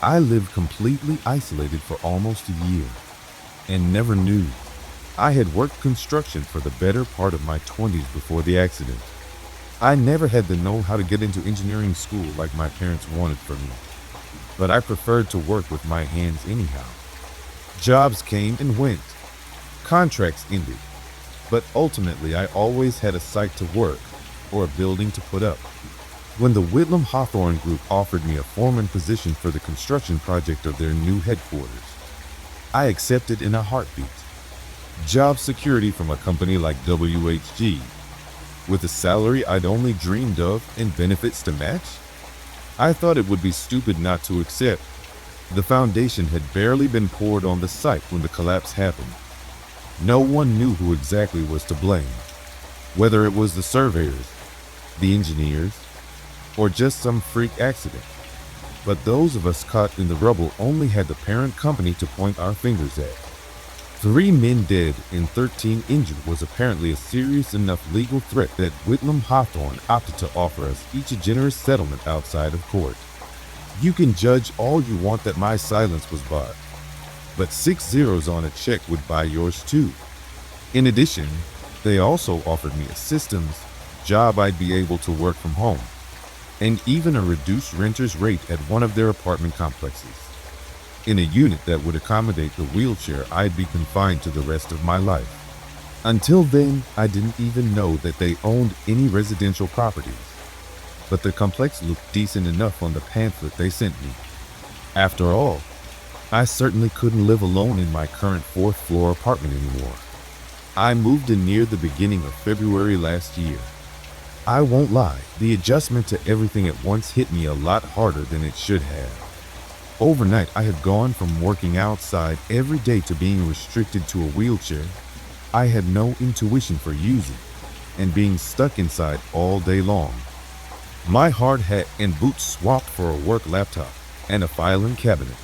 I lived completely isolated for almost a year and never knew. I had worked construction for the better part of my 20s before the accident. I never had to know how to get into engineering school like my parents wanted for me, but I preferred to work with my hands anyhow. Jobs came and went, contracts ended, but ultimately I always had a site to work or a building to put up. When the Whitlam Hawthorne Group offered me a foreman position for the construction project of their new headquarters, I accepted in a heartbeat. Job security from a company like WHG, with a salary I'd only dreamed of and benefits to match? I thought it would be stupid not to accept. The foundation had barely been poured on the site when the collapse happened. No one knew who exactly was to blame, whether it was the surveyors, the engineers, or just some freak accident. But those of us caught in the rubble only had the parent company to point our fingers at. 3 men dead and 13 injured was apparently a serious enough legal threat that Whitlam Hawthorne opted to offer us each a generous settlement outside of court. You can judge all you want that my silence was bought, but 6 zeros on a check would buy yours too. In addition, they also offered me a systems job I'd be able to work from home, and even a reduced renter's rate at one of their apartment complexes, in a unit that would accommodate the wheelchair I'd be confined to the rest of my life. Until then, I didn't even know that they owned any residential properties, but the complex looked decent enough on the pamphlet they sent me. After all, I certainly couldn't live alone in my current 4th floor apartment anymore. I moved in near the beginning of February last year. I won't lie, the adjustment to everything at once hit me a lot harder than it should have. Overnight, I had gone from working outside every day to being restricted to a wheelchair I had no intuition for using, and being stuck inside all day long. My hard hat and boots swapped for a work laptop and a filing cabinet.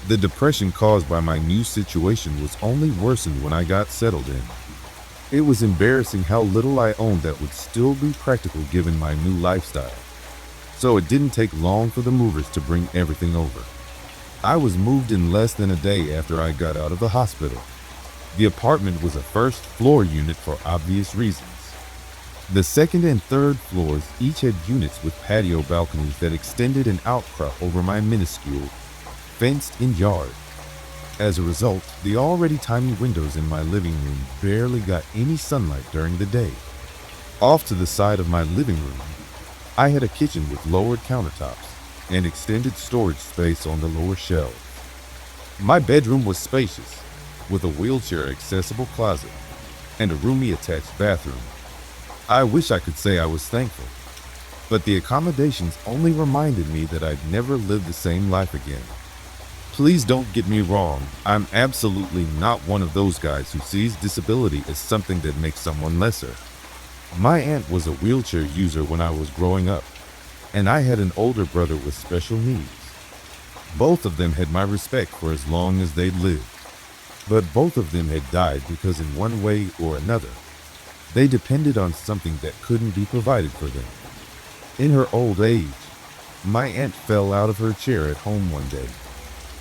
The depression caused by my new situation was only worsened when I got settled in. It was embarrassing how little I owned that would still be practical given my new lifestyle. So it didn't take long for the movers to bring everything over. I was moved in less than a day after I got out of the hospital. The apartment was a 1st floor unit for obvious reasons. The 2nd and 3rd floors each had units with patio balconies that extended an outcrop over my minuscule, fenced-in yard. As a result, the already tiny windows in my living room barely got any sunlight during the day. Off to the side of my living room, I had a kitchen with lowered countertops and extended storage space on the lower shelves. My bedroom was spacious, with a wheelchair-accessible closet and a roomy attached bathroom. I wish I could say I was thankful, but the accommodations only reminded me that I'd never live the same life again. Please don't get me wrong, I'm absolutely not one of those guys who sees disability as something that makes someone lesser. My aunt was a wheelchair user when I was growing up, and I had an older brother with special needs. Both of them had my respect for as long as they'd lived, but both of them had died because in one way or another, they depended on something that couldn't be provided for them. In her old age, my aunt fell out of her chair at home one day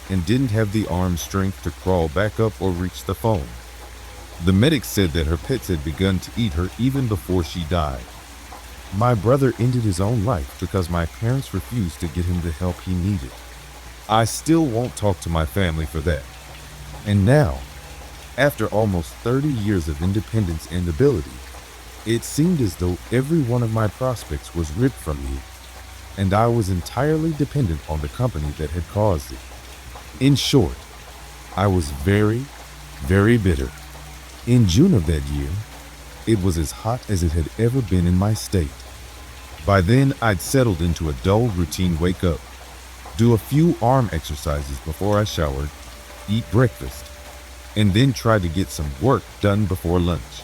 and didn't have the arm strength to crawl back up or reach the phone. The medics said that her pets had begun to eat her even before she died. My brother ended his own life because my parents refused to get him the help he needed. I still won't talk to my family for that. And now, after almost 30 years of independence and ability, it seemed as though every one of my prospects was ripped from me, and I was entirely dependent on the company that had caused it. In short, I was very, very bitter. In June of that year, it was as hot as it had ever been in my state. By then, I'd settled into a dull routine wake up, do a few arm exercises before I showered, eat breakfast, and then try to get some work done before lunch.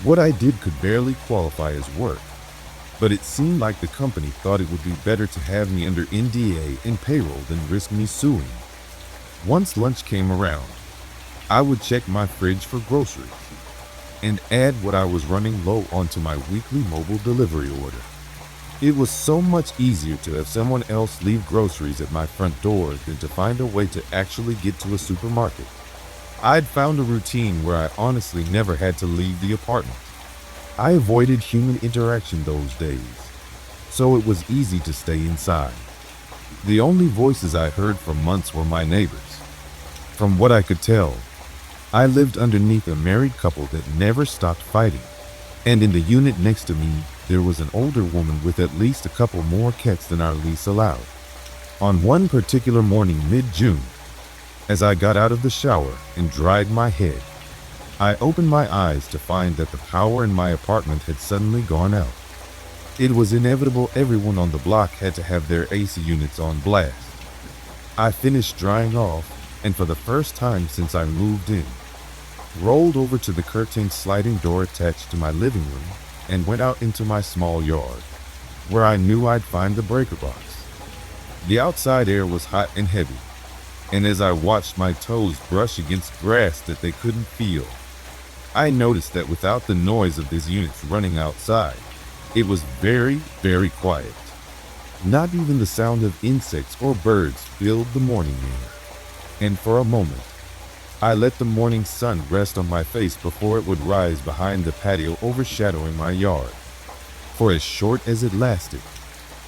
What I did could barely qualify as work, but it seemed like the company thought it would be better to have me under NDA and payroll than risk me suing. Once lunch came around, I would check my fridge for groceries and add what I was running low onto my weekly mobile delivery order. It was so much easier to have someone else leave groceries at my front door than to find a way to actually get to a supermarket. I'd found a routine where I honestly never had to leave the apartment. I avoided human interaction those days, so it was easy to stay inside. The only voices I heard for months were my neighbors. From what I could tell, I lived underneath a married couple that never stopped fighting, and in the unit next to me, there was an older woman with at least a couple more cats than our lease allowed. On one particular morning mid-June, as I got out of the shower and dried my head, I opened my eyes to find that the power in my apartment had suddenly gone out. It was inevitable everyone on the block had to have their AC units on blast. I finished drying off, and for the first time since I moved in, rolled over to the curtained sliding door attached to my living room and went out into my small yard, where I knew I'd find the breaker box. The outside air was hot and heavy, and as I watched my toes brush against grass that they couldn't feel, I noticed that without the noise of these units running outside, it was very, very quiet. Not even the sound of insects or birds filled the morning air. And for a moment, I let the morning sun rest on my face before it would rise behind the patio overshadowing my yard. For as short as it lasted,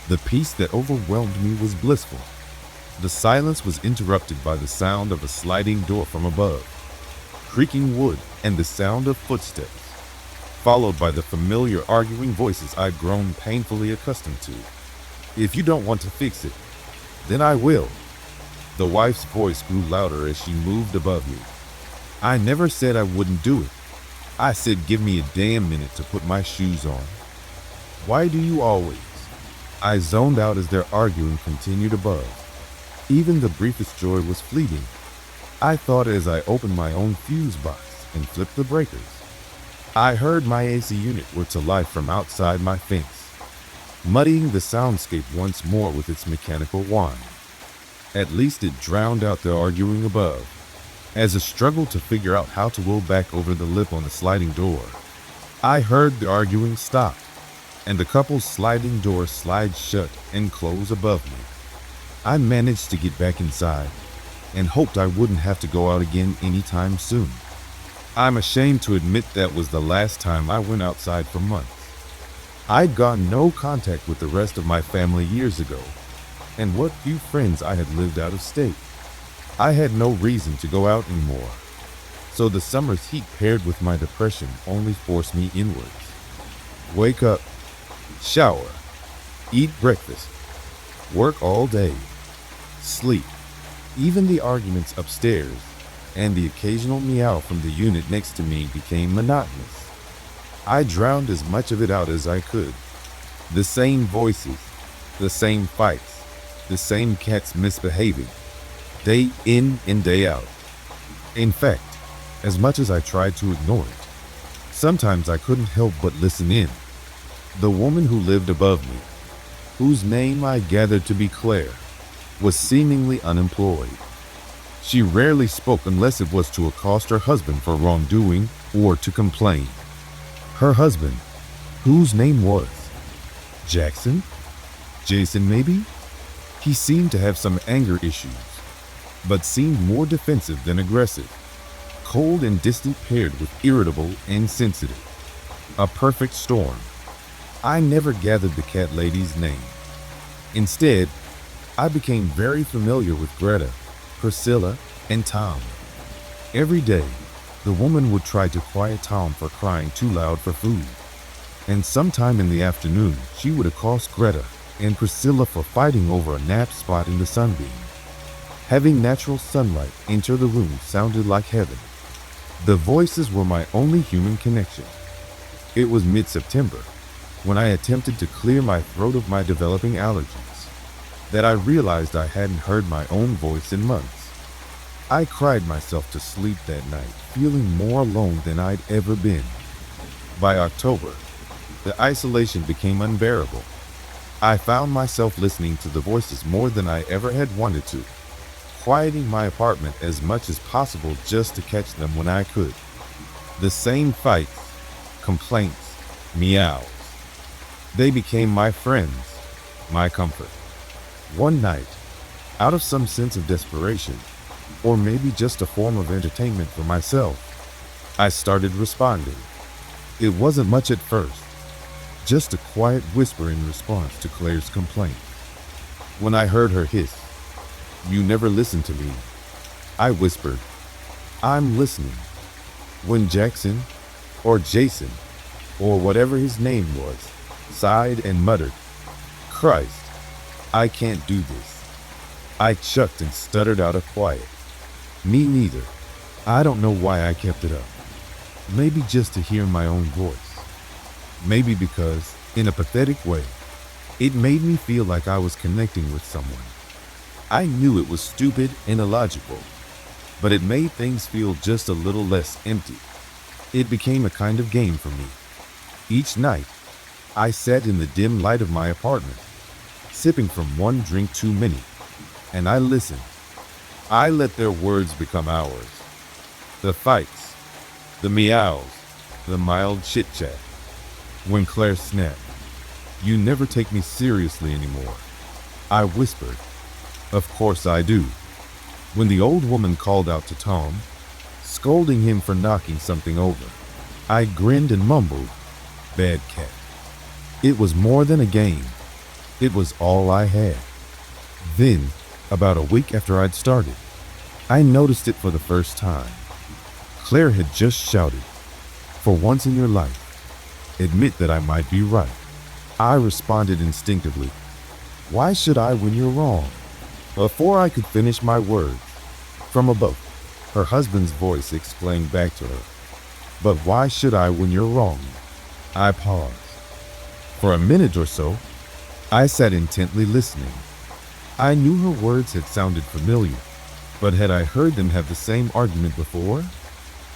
the peace that overwhelmed me was blissful. The silence was interrupted by the sound of a sliding door from above, creaking wood, and the sound of footsteps, followed by the familiar arguing voices I'd grown painfully accustomed to. "If you don't want to fix it, then I will." The wife's voice grew louder as she moved above me. I never said I wouldn't do it. I said give me a damn minute to put my shoes on. "Why do you always?" I zoned out as their arguing continued above. Even the briefest joy was fleeting, I thought as I opened my own fuse box and flipped the breakers. I heard my AC unit were to life from outside my fence, muddying the soundscape once more with its mechanical whine. At least it drowned out the arguing above. As I struggled to figure out how to will back over the lip on the sliding door, I heard the arguing stop, and the couple's sliding door slide shut and close above me. I managed to get back inside and hoped I wouldn't have to go out again anytime soon. I'm ashamed to admit that was the last time I went outside for months. I'd gotten no contact with the rest of my family years ago, and what few friends I had lived out of state. I had no reason to go out anymore, so the summer's heat paired with my depression only forced me inwards. Wake up, shower, eat breakfast, work all day, sleep. Even the arguments upstairs and the occasional meow from the unit next to me became monotonous. I drowned as much of it out as I could. The same voices, the same fights, the same cats misbehaving, day in and day out. In fact, as much as I tried to ignore it, sometimes I couldn't help but listen in. The woman who lived above me, whose name I gathered to be Claire, was seemingly unemployed. She rarely spoke unless it was to accost her husband for wrongdoing or to complain. Her husband, whose name was Jackson? Jason, maybe? He seemed to have some anger issues, but seemed more defensive than aggressive. Cold and distant paired with irritable and sensitive. A perfect storm. I never gathered the cat lady's name. Instead, I became very familiar with Greta, Priscilla, and Tom. Every day, the woman would try to quiet Tom for crying too loud for food. And sometime in the afternoon, she would accost Greta and Priscilla for fighting over a nap spot in the sunbeam. Having natural sunlight enter the room sounded like heaven. The voices were my only human connection. It was mid-September, when I attempted to clear my throat of my developing allergies, that I realized I hadn't heard my own voice in months. I cried myself to sleep that night, feeling more alone than I'd ever been. By October, the isolation became unbearable. I found myself listening to the voices more than I ever had wanted to, quieting my apartment as much as possible just to catch them when I could. The same fights, complaints, meows. They became my friends, my comfort. One night, out of some sense of desperation, or maybe just a form of entertainment for myself, I started responding. It wasn't much at first, just a quiet whisper in response to Claire's complaint. When I heard her hiss, "You never listen to me," I whispered, "I'm listening." When Jackson, or Jason, or whatever his name was, sighed and muttered, "Christ, I can't do this," I chucked and stuttered out a quiet, "Me neither." I don't know why I kept it up. Maybe just to hear my own voice. Maybe because, in a pathetic way, it made me feel like I was connecting with someone. I knew it was stupid and illogical, but it made things feel just a little less empty. It became a kind of game for me. Each night, I sat in the dim light of my apartment, sipping from one drink too many, and I listened. I let their words become ours. The fights, the meows, the mild chit-chat. When Claire snapped, "You never take me seriously anymore," I whispered, "Of course I do." When the old woman called out to Tom, scolding him for knocking something over, I grinned and mumbled, "Bad cat." It was more than a game. It was all I had. Then, about a week after I'd started, I noticed it for the first time. Claire had just shouted, "For once in your life, admit that I might be right." I responded instinctively, "Why should I when you're wrong?" Before I could finish my words, from above, her husband's voice exclaimed back to her, "But why should I when you're wrong?" I paused. For a minute or so, I sat intently listening. I knew her words had sounded familiar, but had I heard them have the same argument before?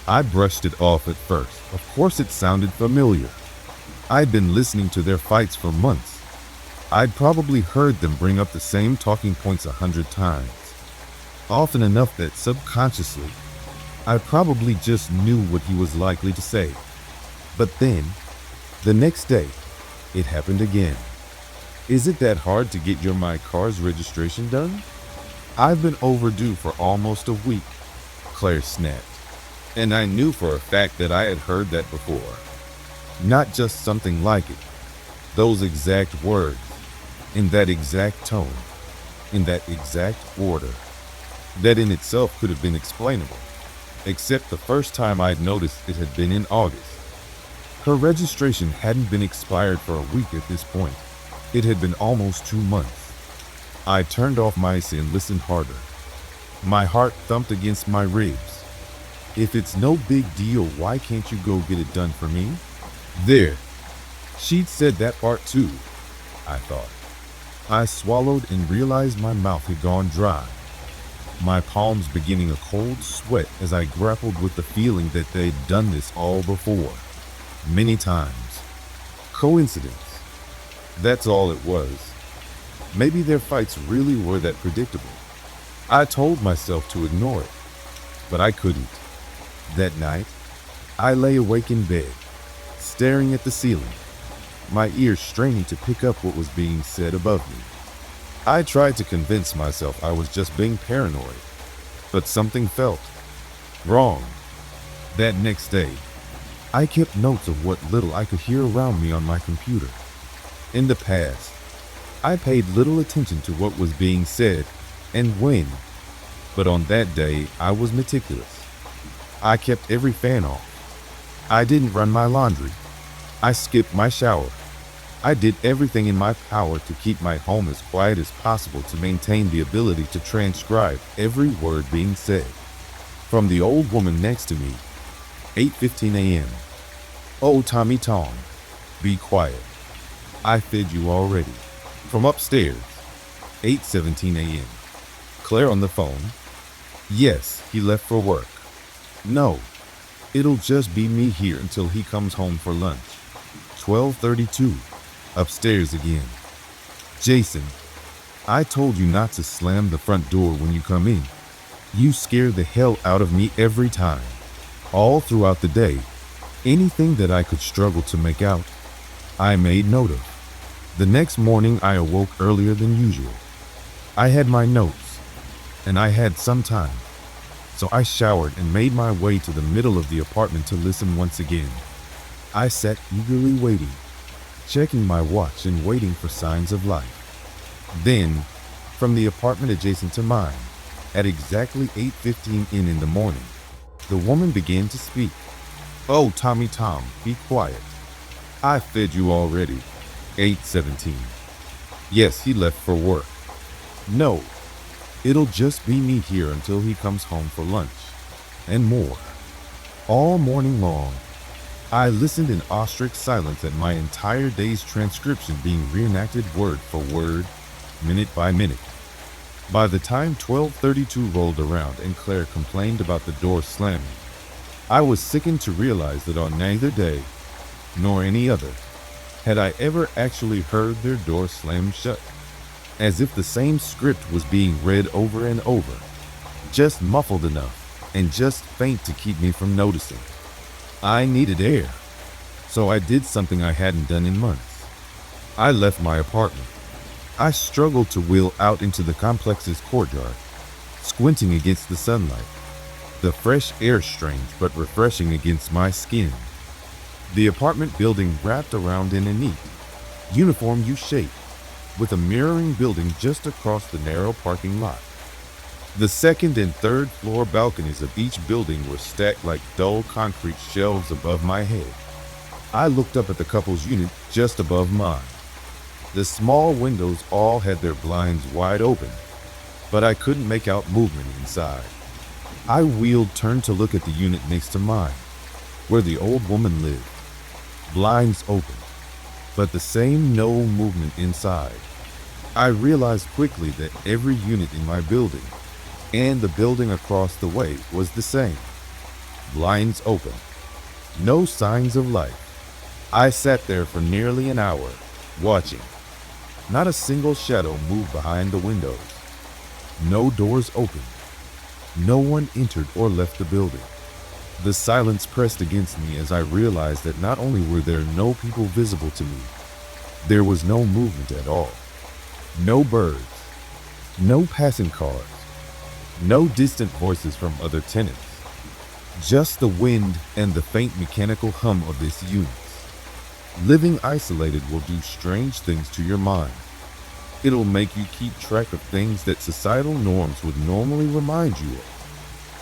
I brushed it off at first. Of course it sounded familiar. I'd been listening to their fights for months. I'd probably heard them bring up the same talking points 100 times, often enough that subconsciously, I probably just knew what he was likely to say. But then, the next day, it happened again. "Is it that hard to get my car's registration done? I've been overdue for almost a week," Claire snapped. And I knew for a fact that I had heard that before. Not just something like it. Those exact words, in that exact tone, in that exact order. That in itself could have been explainable, except the first time I'd noticed it had been in August. Her registration hadn't been expired for a week at this point. It had been almost 2 months. I turned off my AC and listened harder. My heart thumped against my ribs. If it's no big deal, why can't you go get it done for me? There. She'd said that part too, I thought. I swallowed and realized my mouth had gone dry. My palms beginning a cold sweat as I grappled with the feeling that they'd done this all before. Many times. Coincidence. That's all it was. Maybe their fights really were that predictable. I told myself to ignore it, but I couldn't. That night, I lay awake in bed, staring at the ceiling, my ears straining to pick up what was being said above me. I tried to convince myself I was just being paranoid, but something felt wrong. That next day, I kept notes of what little I could hear around me on my computer. In the past, I paid little attention to what was being said and when, but on that day, I was meticulous. I kept every fan off. I didn't run my laundry. I skipped my shower. I did everything in my power to keep my home as quiet as possible to maintain the ability to transcribe every word being said. From the old woman next to me, 8:15 a.m. "Oh, Tommy Tom, be quiet. I fed you already." From upstairs, 8:17 a.m. Claire on the phone. "Yes, he left for work." "No, it'll just be me here until he comes home for lunch." 12:32, upstairs again. "Jason, I told you not to slam the front door when you come in. You scare the hell out of me every time." All throughout the day, anything that I could struggle to make out, I made note of. The next morning, I awoke earlier than usual. I had my notes, and I had some time, so I showered and made my way to the middle of the apartment to listen once again. I sat eagerly waiting, checking my watch and waiting for signs of life. Then, from the apartment adjacent to mine, at exactly 8:15 in the morning, the woman began to speak. "Oh, Tommy Tom, be quiet. I fed you already." 8:17. "Yes, he left for work." "No, it'll just be me here until he comes home for lunch." And more. All morning long, I listened in awestruck silence at my entire day's transcription being reenacted word for word, minute by minute. By the time 12:32 rolled around and Claire complained about the door slamming, I was sickened to realize that on neither day, nor any other, had I ever actually heard their door slam shut, as if the same script was being read over and over, just muffled enough and just faint to keep me from noticing. I needed air, so I did something I hadn't done in months. I left my apartment. I struggled to wheel out into the complex's courtyard, squinting against the sunlight, the fresh air strange but refreshing against my skin. The apartment building wrapped around in a neat, uniform U shape, with a mirroring building just across the narrow parking lot. The second and third floor balconies of each building were stacked like dull concrete shelves above my head. I looked up at the couple's unit just above mine. The small windows all had their blinds wide open, but I couldn't make out movement inside. I wheeled, turned to look at the unit next to mine, where the old woman lived. Blinds open, but the same no movement inside. I realized quickly that every unit in my building and the building across the way was the same. Blinds open. No signs of life. I sat there for nearly an hour, watching. Not a single shadow moved behind the windows. No doors opened. No one entered or left the building. The silence pressed against me as I realized that not only were there no people visible to me, there was no movement at all. No birds. No passing cars. No distant voices from other tenants. Just the wind and the faint mechanical hum of this unit. Living isolated will do strange things to your mind. It'll make you keep track of things that societal norms would normally remind you of.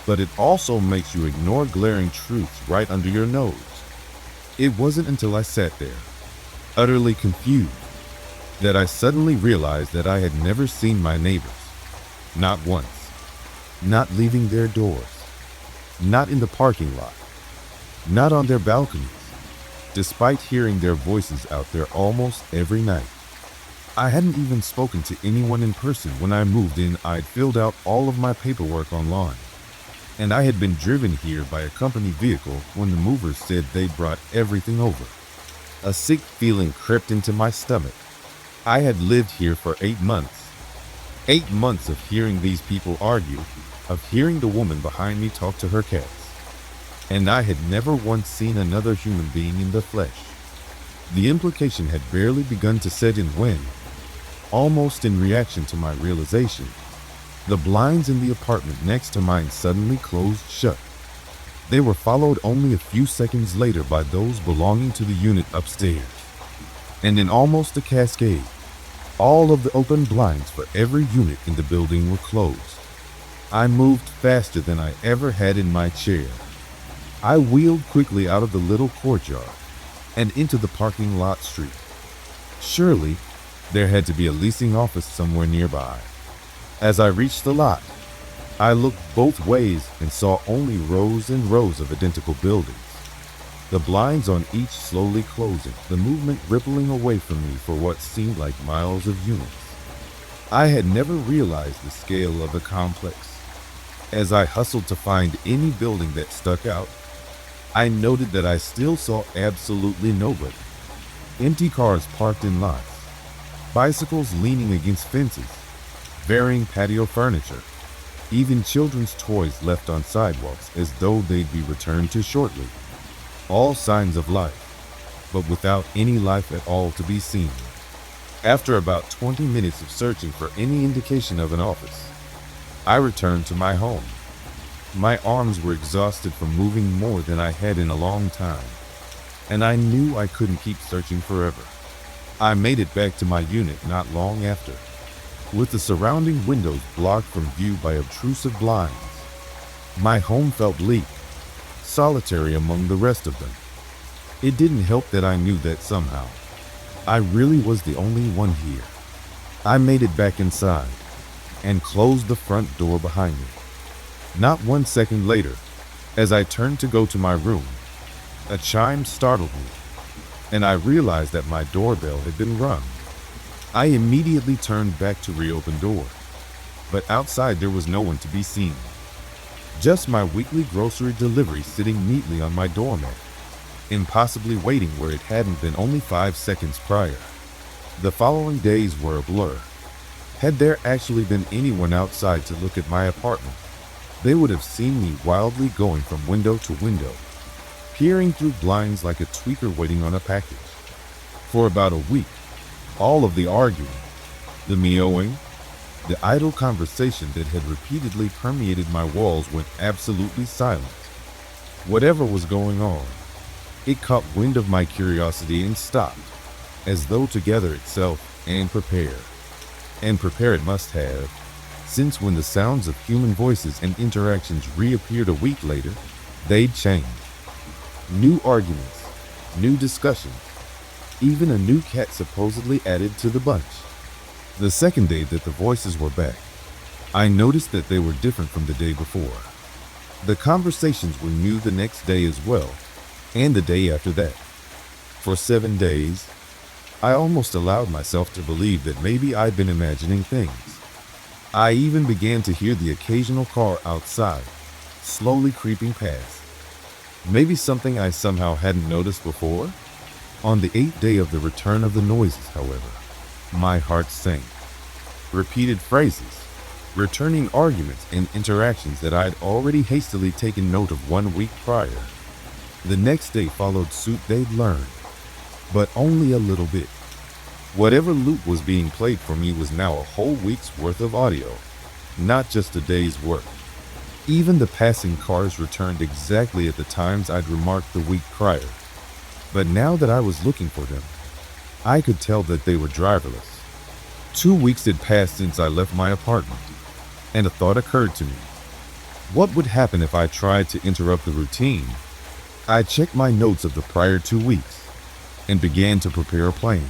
But it also makes you ignore glaring truths right under your nose. It wasn't until I sat there, utterly confused, that I suddenly realized that I had never seen my neighbors. Not once. Not leaving their doors. Not in the parking lot. Not on their balconies. Despite hearing their voices out there almost every night. I hadn't even spoken to anyone in person when I moved in. I'd filled out all of my paperwork online, and I had been driven here by a company vehicle when the movers said they brought everything over. A sick feeling crept into my stomach. I had lived here for 8 months. 8 months of hearing these people argue, of hearing the woman behind me talk to her cats. And I had never once seen another human being in the flesh. The implication had barely begun to set in when, almost in reaction to my realization, the blinds in the apartment next to mine suddenly closed shut. They were followed only a few seconds later by those belonging to the unit upstairs. And in almost a cascade, all of the open blinds for every unit in the building were closed. I moved faster than I ever had in my chair. I wheeled quickly out of the little courtyard and into the parking lot street. Surely, there had to be a leasing office somewhere nearby. As I reached the lot, I looked both ways and saw only rows and rows of identical buildings. The blinds on each slowly closing, the movement rippling away from me for what seemed like miles of units. I had never realized the scale of the complex. As I hustled to find any building that stuck out, I noted that I still saw absolutely nobody. Empty cars parked in lots, bicycles leaning against fences, varying patio furniture, even children's toys left on sidewalks as though they'd be returned to shortly. All signs of life, but without any life at all to be seen. After about 20 minutes of searching for any indication of an office, I returned to my home. My arms were exhausted from moving more than I had in a long time, and I knew I couldn't keep searching forever. I made it back to my unit not long after, with the surrounding windows blocked from view by obtrusive blinds. My home felt bleak, solitary among the rest of them. It didn't help that I knew that somehow I really was the only one here. I made it back inside and closed the front door behind me. Not 1 second later, as I turned to go to my room, a chime startled me, and I realized that my doorbell had been rung. I immediately turned back to reopen door, but outside there was no one to be seen. Just my weekly grocery delivery sitting neatly on my doormat, impossibly waiting where it hadn't been only 5 seconds prior. The following days were a blur. Had there actually been anyone outside to look at my apartment, they would have seen me wildly going from window to window, peering through blinds like a tweaker waiting on a package. For about a week, all of the arguing, the meowing, the idle conversation that had repeatedly permeated my walls went absolutely silent. Whatever was going on, it caught wind of my curiosity and stopped, as though to gather itself and prepare. And prepare it must have, since when the sounds of human voices and interactions reappeared a week later, they'd changed. New arguments, new discussions, even a new cat supposedly added to the bunch. The second day that the voices were back, I noticed that they were different from the day before. The conversations were new the next day as well, and the day after that. For 7 days, I almost allowed myself to believe that maybe I'd been imagining things. I even began to hear the occasional car outside, slowly creeping past. Maybe something I somehow hadn't noticed before? On the 8th day of the return of the noises, however, my heart sank. Repeated phrases, returning arguments and interactions that I'd already hastily taken note of 1 week prior. The next day followed suit. They'd learned, but only a little bit. Whatever loop was being played for me was now a whole week's worth of audio, not just a day's work. Even the passing cars returned exactly at the times I'd remarked the week prior. But now that I was looking for them, I could tell that they were driverless. 2 weeks had passed since I left my apartment, and a thought occurred to me. What would happen if I tried to interrupt the routine? I checked my notes of the prior 2 weeks and began to prepare a plan.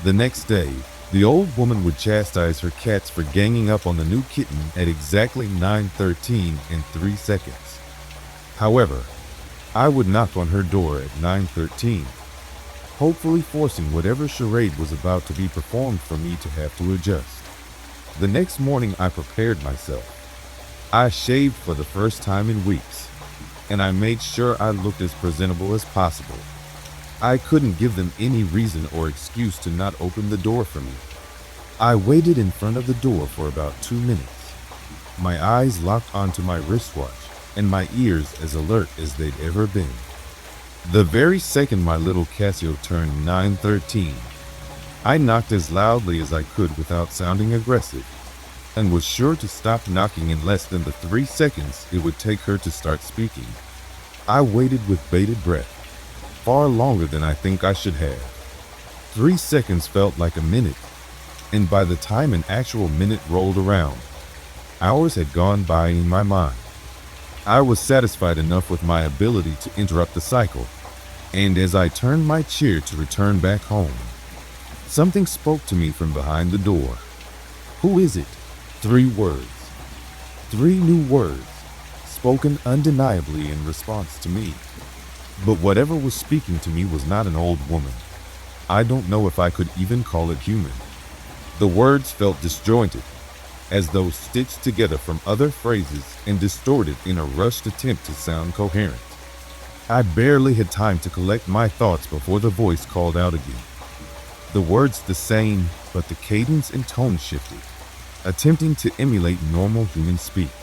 The next day, the old woman would chastise her cats for ganging up on the new kitten at exactly 9:13 and 3 seconds. However, I would knock on her door at 9:13, hopefully forcing whatever charade was about to be performed for me to have to adjust. The next morning, I prepared myself. I shaved for the first time in weeks, and I made sure I looked as presentable as possible. I couldn't give them any reason or excuse to not open the door for me. I waited in front of the door for about 2 minutes, my eyes locked onto my wristwatch and my ears as alert as they'd ever been. The very second my little Casio turned 9:13, I knocked as loudly as I could without sounding aggressive, and was sure to stop knocking in less than the 3 seconds it would take her to start speaking. I waited with bated breath, far longer than I think I should have. 3 seconds felt like a minute, and by the time an actual minute rolled around, hours had gone by in my mind. I was satisfied enough with my ability to interrupt the cycle, and as I turned my chair to return back home, something spoke to me from behind the door. "Who is it?" 3 words. 3 new words, spoken undeniably in response to me. But whatever was speaking to me was not an old woman. I don't know if I could even call it human. The words felt disjointed, as though stitched together from other phrases and distorted in a rushed attempt to sound coherent. I barely had time to collect my thoughts before the voice called out again. The words the same, but the cadence and tone shifted, attempting to emulate normal human speech.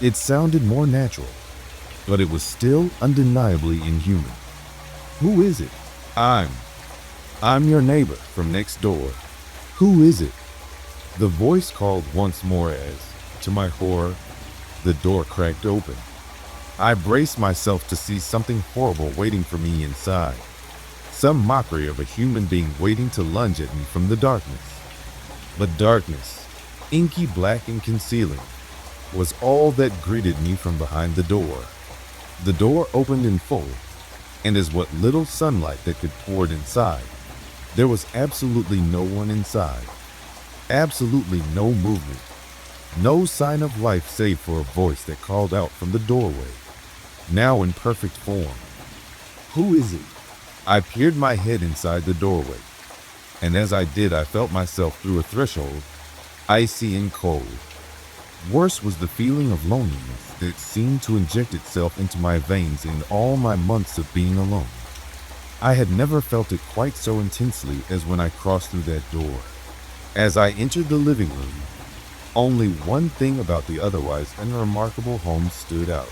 It sounded more natural, but it was still undeniably inhuman. "Who is it?" I'm your neighbor from next door. Who is it? The voice called once more as, to my horror, the door cracked open. I braced myself to see something horrible waiting for me inside. Some mockery of a human being waiting to lunge at me from the darkness. But darkness, inky black and concealing, was all that greeted me from behind the door. The door opened in full, and as what little sunlight that could pour inside, there was absolutely no one inside. Absolutely no movement. No sign of life save for a voice that called out from the doorway, now in perfect form. Who is it? I peered my head inside the doorway, and as I did, I felt myself through a threshold, icy and cold. Worse was the feeling of loneliness that seemed to inject itself into my veins in all my months of being alone. I had never felt it quite so intensely as when I crossed through that door. As I entered the living room, only one thing about the otherwise unremarkable home stood out.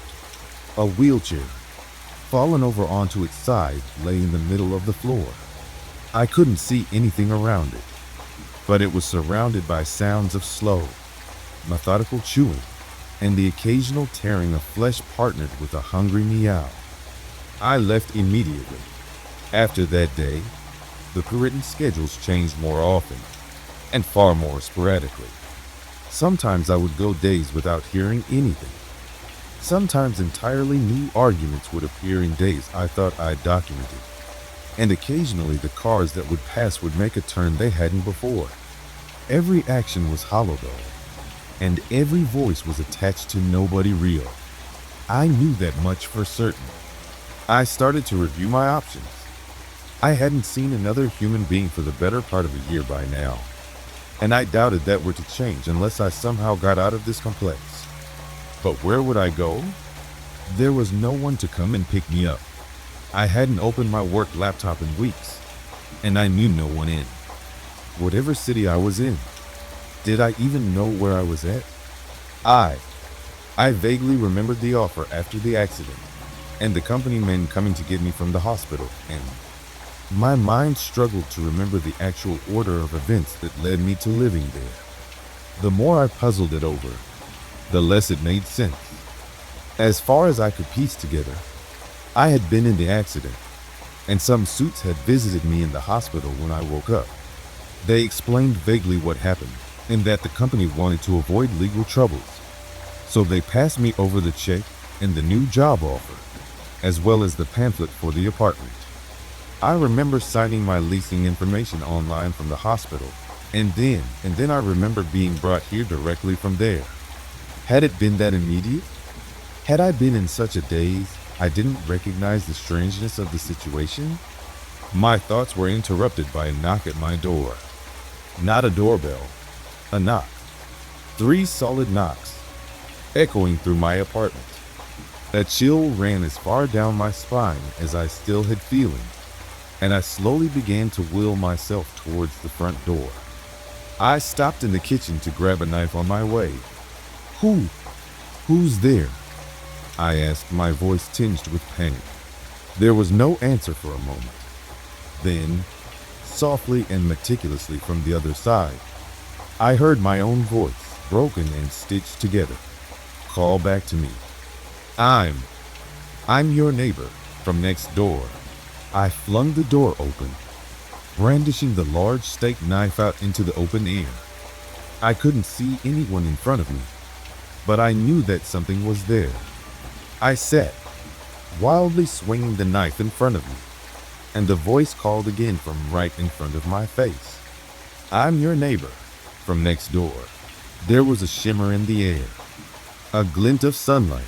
A wheelchair, fallen over onto its side, lay in the middle of the floor. I couldn't see anything around it, but it was surrounded by sounds of slow, methodical chewing, and the occasional tearing of flesh partnered with a hungry meow. I left immediately. After that day, the written schedules changed more often, and far more sporadically. Sometimes I would go days without hearing anything. Sometimes entirely new arguments would appear in days I thought I'd documented, and occasionally the cars that would pass would make a turn they hadn't before. Every action was hollow though, and every voice was attached to nobody real. I knew that much for certain. I started to review my options. I hadn't seen another human being for the better part of a year by now, and I doubted that were to change unless I somehow got out of this complex. But where would I go? There was no one to come and pick me up. I hadn't opened my work laptop in weeks, and I knew no one in whatever city I was in. Did I even know where I was at? I vaguely remembered the offer after the accident, and the company men coming to get me from the hospital, and my mind struggled to remember the actual order of events that led me to living there. The more I puzzled it over, the less it made sense. As far as I could piece together, I had been in the accident, and some suits had visited me in the hospital when I woke up. They explained vaguely what happened, and that the company wanted to avoid legal troubles. So they passed me over the check and the new job offer, as well as the pamphlet for the apartment. I remember signing my leasing information online from the hospital, and then I remember being brought here directly from there. Had it been that immediate? Had I been in such a daze I didn't recognize the strangeness of the situation? My thoughts were interrupted by a knock at my door. Not a doorbell, a knock. 3 solid knocks, echoing through my apartment. A chill ran as far down my spine as I still had feeling, and I slowly began to will myself towards the front door. I stopped in the kitchen to grab a knife on my way. Who's there? I asked, my voice tinged with panic. There was no answer for a moment. Then, softly and meticulously from the other side, I heard my own voice, broken and stitched together, call back to me. I'm your neighbor from next door. I flung the door open, brandishing the large steak knife out into the open air. I couldn't see anyone in front of me, but I knew that something was there. I sat, wildly swinging the knife in front of me, and the voice called again from right in front of my face. I'm your neighbor from next door. There was a shimmer in the air, a glint of sunlight,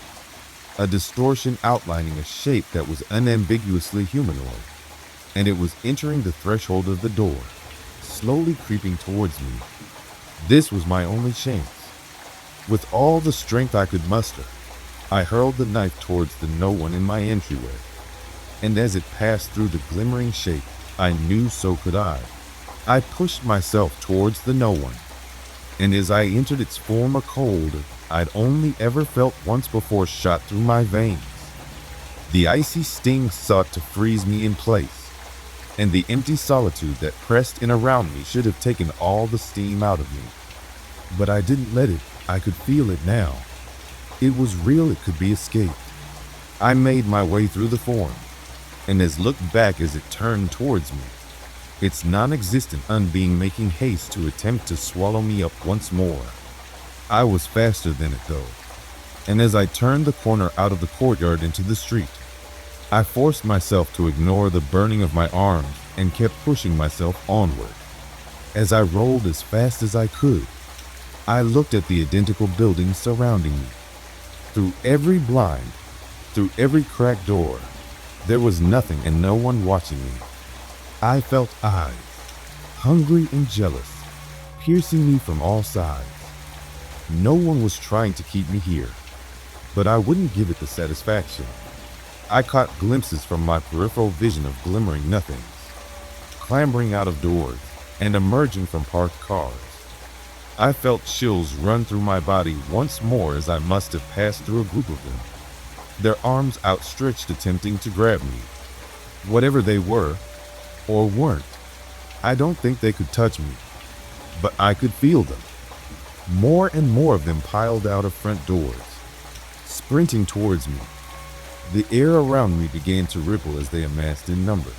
a distortion outlining a shape that was unambiguously humanoid, and it was entering the threshold of the door, slowly creeping towards me. This was my only chance. With all the strength I could muster, I hurled the knife towards the no one in my entryway, and as it passed through the glimmering shape, I knew so could I. I pushed myself towards the no one, and as I entered its form, a cold I'd only ever felt once before shot through my veins. The icy sting sought to freeze me in place, and the empty solitude that pressed in around me should have taken all the steam out of me. But I didn't let it. I could feel it now. It was real. It could be escaped. I made my way through the form, and looked back as it turned towards me, its non-existent unbeing making haste to attempt to swallow me up once more. I was faster than it though, and as I turned the corner out of the courtyard into the street, I forced myself to ignore the burning of my arms and kept pushing myself onward. As I rolled as fast as I could, I looked at the identical buildings surrounding me. Through every blind, through every cracked door, there was nothing and no one watching me. I felt eyes, hungry and jealous, piercing me from all sides. No one was trying to keep me here, but I wouldn't give it the satisfaction. I caught glimpses from my peripheral vision of glimmering nothings, clambering out of doors and emerging from parked cars. I felt chills run through my body once more as I must have passed through a group of them, their arms outstretched attempting to grab me. Whatever they were, or weren't, I don't think they could touch me, but I could feel them. More and more of them piled out of front doors, sprinting towards me. The air around me began to ripple as they amassed in numbers.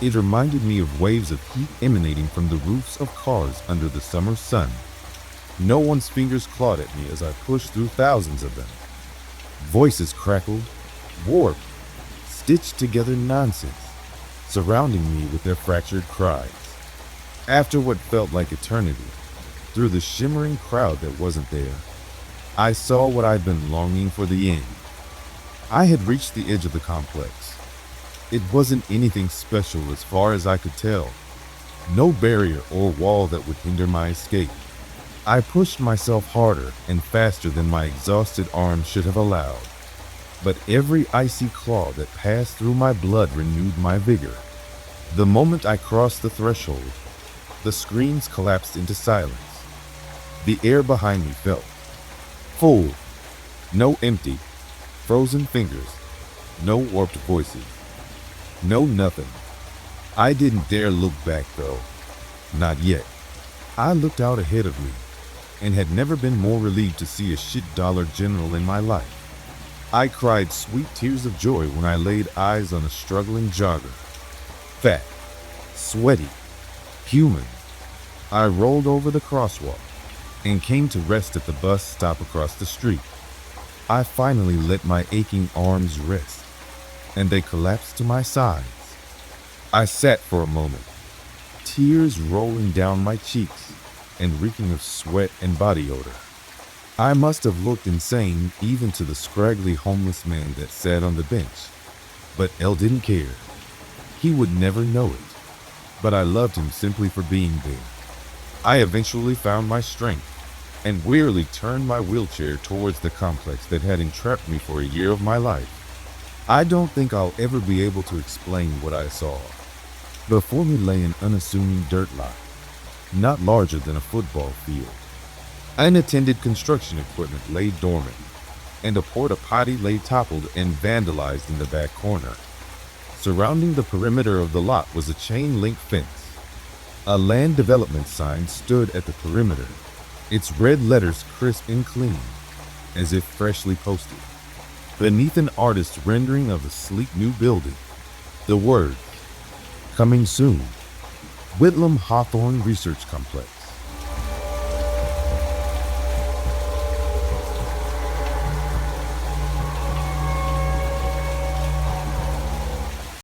It reminded me of waves of heat emanating from the roofs of cars under the summer sun. No one's fingers clawed at me as I pushed through thousands of them. Voices crackled, warped, stitched together nonsense, surrounding me with their fractured cries. After what felt like eternity, through the shimmering crowd that wasn't there, I saw what I'd been longing for, the end. I had reached the edge of the complex. It wasn't anything special as far as I could tell. No barrier or wall that would hinder my escape. I pushed myself harder and faster than my exhausted arms should have allowed. But every icy claw that passed through my blood renewed my vigor. The moment I crossed the threshold, the screams collapsed into silence. The air behind me felt full. No empty, frozen fingers. No warped voices. No nothing. I didn't dare look back though. Not yet. I looked out ahead of me and had never been more relieved to see a $shit general in my life. I cried sweet tears of joy when I laid eyes on a struggling jogger. Fat, sweaty, human. I rolled over the crosswalk and came to rest at the bus stop across the street. I finally let my aching arms rest, and they collapsed to my sides. I sat for a moment, tears rolling down my cheeks and reeking of sweat and body odor. I must have looked insane even to the scraggly homeless man that sat on the bench, but Elle didn't care. He would never know it, but I loved him simply for being there. I eventually found my strength and wearily turned my wheelchair towards the complex that had entrapped me for a year of my life. I don't think I'll ever be able to explain what I saw. Before me lay an unassuming dirt lot, not larger than a football field. Unattended construction equipment lay dormant, and a porta potty lay toppled and vandalized in the back corner. Surrounding the perimeter of the lot was a chain-link fence. A land development sign stood at the perimeter, its red letters crisp and clean, as if freshly posted. Beneath an artist's rendering of a sleek new building, the words, "Coming soon, Whitlam Hawthorne Research Complex."